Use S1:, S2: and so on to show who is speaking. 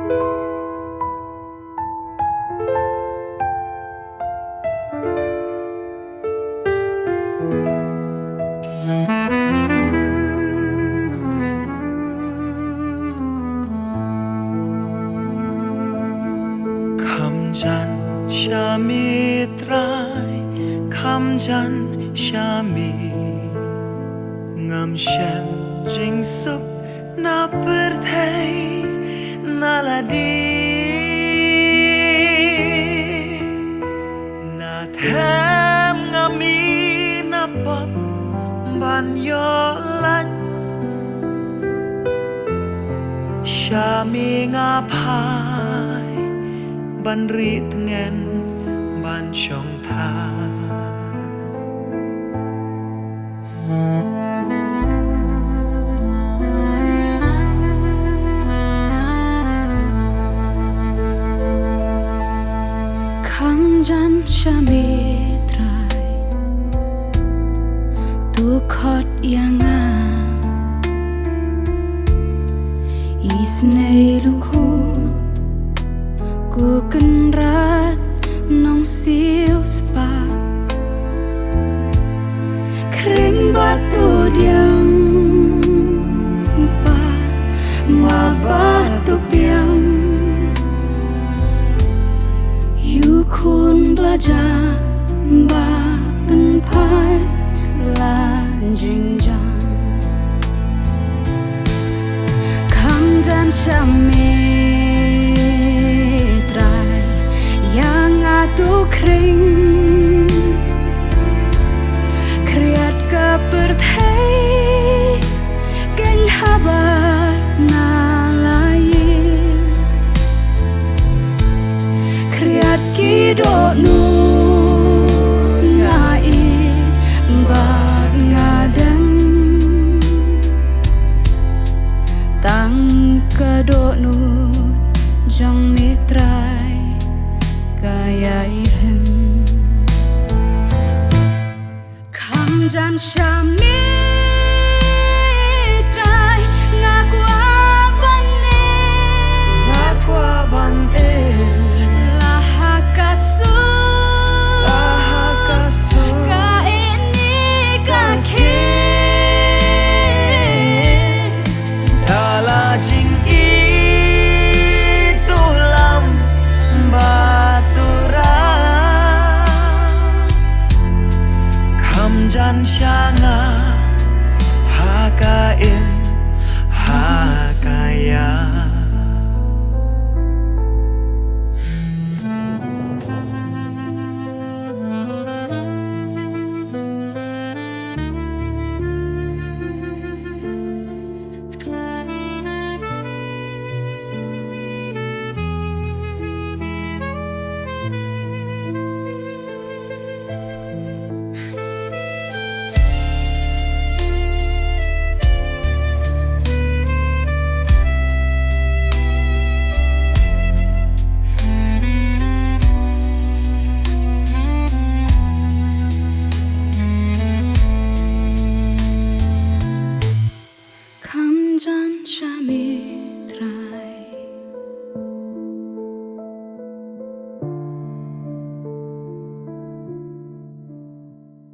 S1: คำจันชามีตรายคำจันชามีงามแช่มจิงสุกนาเปิดไทยนาลาดีนาแทมงามีนาปอบบันยอลัดชามีงาพายบันรีตเงินบันช่องทาง
S2: คำจันชามีตรายตุขอดยังงามอีสเนลุงคุณกูกันรักน้องเสียวสปาเคร่งบาดตัวเดียงปามาบาดตัวเปียงอยู่คุณบลาจาบาเป็นพายลาจิงจังคำจันชามีtu kring kriat ke perthai keng habar na lai kriat ki do nu ngai ba ngadam tang ke do nu jong mitrai kaya irem kamjan shami trai ngakwa ban e lahakasu ka ini ka ke
S1: tala jing i tulam jan shanga hakaim hakaya